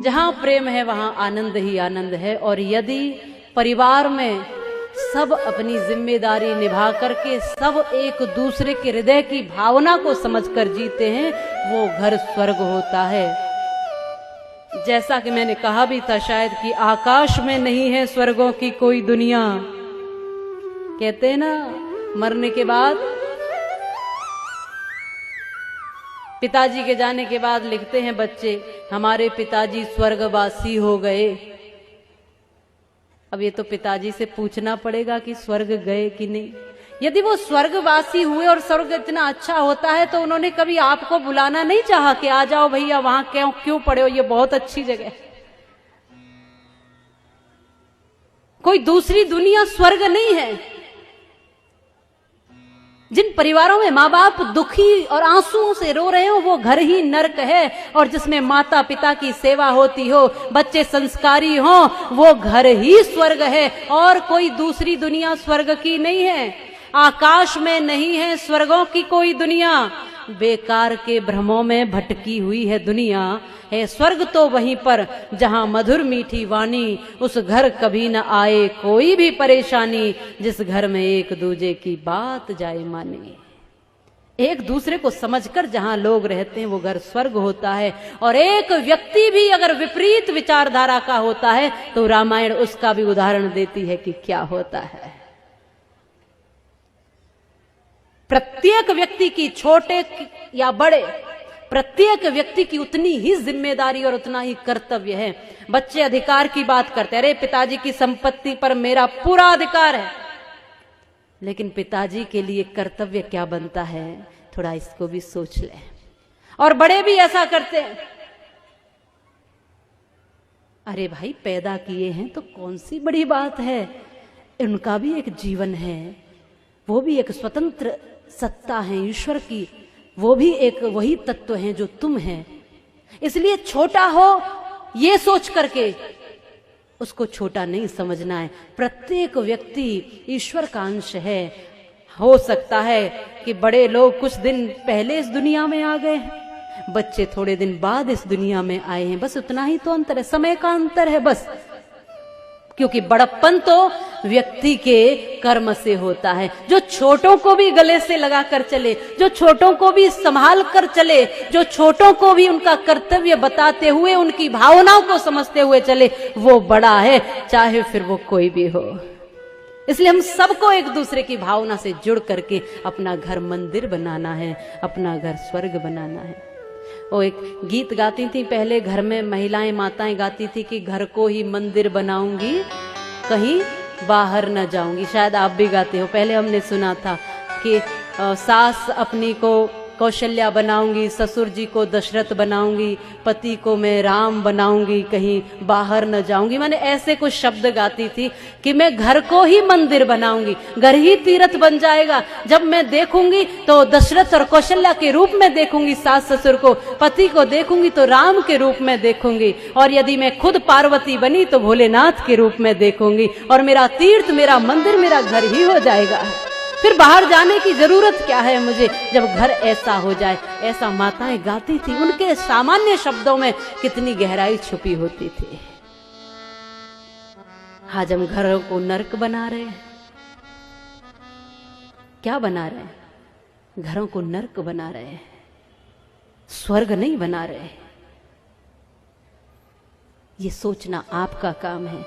जहां प्रेम है वहां आनंद ही आनंद है। और यदि परिवार में सब अपनी जिम्मेदारी निभा करके सब एक दूसरे के हृदय की भावना को समझकर जीते हैं, वो घर स्वर्ग होता है। जैसा कि मैंने कहा भी था शायद कि आकाश में नहीं है स्वर्गों की कोई दुनिया। कहते हैं ना, मरने के बाद, पिताजी के जाने के बाद लिखते हैं बच्चे, हमारे पिताजी स्वर्गवासी हो गए। अब ये तो पिताजी से पूछना पड़ेगा कि स्वर्ग गए कि नहीं। यदि वो स्वर्गवासी हुए और स्वर्ग इतना अच्छा होता है तो उन्होंने कभी आपको बुलाना नहीं चाहा कि आ जाओ भैया, वहां क्यों पड़े हो, ये बहुत अच्छी जगह है। कोई दूसरी दुनिया स्वर्ग नहीं है। जिन परिवारों में माँ बाप दुखी और आंसुओं से रो रहे हो वो घर ही नर्क है, और जिसमें माता पिता की सेवा होती हो, बच्चे संस्कारी हो, वो घर ही स्वर्ग है। और कोई दूसरी दुनिया स्वर्ग की नहीं है। आकाश में नहीं है स्वर्गों की कोई दुनिया, बेकार के भ्रमों में भटकी हुई है दुनिया है। स्वर्ग तो वहीं पर जहां मधुर मीठी वाणी, उस घर कभी न आए कोई भी परेशानी, जिस घर में एक दूजे की बात जाए माने। एक दूसरे को समझकर जहां लोग रहते हैं वो घर स्वर्ग होता है। और एक व्यक्ति भी अगर विपरीत विचारधारा का होता है तो रामायण उसका भी उदाहरण देती है कि क्या होता है। प्रत्येक व्यक्ति की, छोटे या बड़े, प्रत्येक व्यक्ति की उतनी ही जिम्मेदारी और उतना ही कर्तव्य है। बच्चे अधिकार की बात करते हैं, अरे पिताजी की संपत्ति पर मेरा पूरा अधिकार है, लेकिन पिताजी के लिए कर्तव्य क्या बनता है, थोड़ा इसको भी सोच ले। और बड़े भी ऐसा करते हैं, अरे भाई पैदा किए हैं तो कौन सी बड़ी बात है, उनका भी एक जीवन है, वो भी एक स्वतंत्र सत्ता है ईश्वर की, वो भी एक वही तत्व है जो तुम है। इसलिए छोटा हो ये सोच करके उसको छोटा नहीं समझना है। प्रत्येक व्यक्ति ईश्वर का अंश है। हो सकता है कि बड़े लोग कुछ दिन पहले इस दुनिया में आ गए हैं, बच्चे थोड़े दिन बाद इस दुनिया में आए हैं, बस उतना ही तो अंतर है, समय का अंतर है बस। क्योंकि बड़प्पन तो व्यक्ति के कर्म से होता है। जो छोटों को भी गले से लगा कर चले, जो छोटों को भी संभाल कर चले, जो छोटों को भी उनका कर्तव्य बताते हुए उनकी भावनाओं को समझते हुए चले, वो बड़ा है, चाहे फिर वो कोई भी हो। इसलिए हम सबको एक दूसरे की भावना से जुड़ करके अपना घर मंदिर बनाना है, अपना घर स्वर्ग बनाना है। वो एक गीत गाती थी पहले, घर में महिलाएं माताएं गाती थी कि घर को ही मंदिर बनाऊंगी, कहीं बाहर न जाऊंगी। शायद आप भी गाते हो, पहले हमने सुना था कि सास अपनी को कौशल्या बनाऊंगी, ससुर जी को दशरथ बनाऊंगी, पति को मैं राम बनाऊंगी, कहीं बाहर न जाऊंगी। मैंने ऐसे कुछ शब्द गाती थी कि मैं घर को ही मंदिर बनाऊंगी, घर ही तीर्थ बन जाएगा। जब मैं देखूंगी तो दशरथ और कौशल्या के रूप में देखूंगी सास ससुर को, पति को देखूंगी तो राम के रूप में देखूंगी, और यदि मैं खुद पार्वती बनी तो भोलेनाथ के रूप में देखूंगी, और मेरा तीर्थ, मेरा मंदिर, मेरा घर ही हो जाएगा। फिर बाहर जाने की जरूरत क्या है मुझे, जब घर ऐसा हो जाए। ऐसा माताएं गाती थी, उनके सामान्य शब्दों में कितनी गहराई छुपी होती थी। आज हम घरों को नर्क बना रहे हैं। क्या बना रहे हैं? घरों को नर्क बना रहे हैं, स्वर्ग नहीं बना रहे। ये सोचना आपका काम है।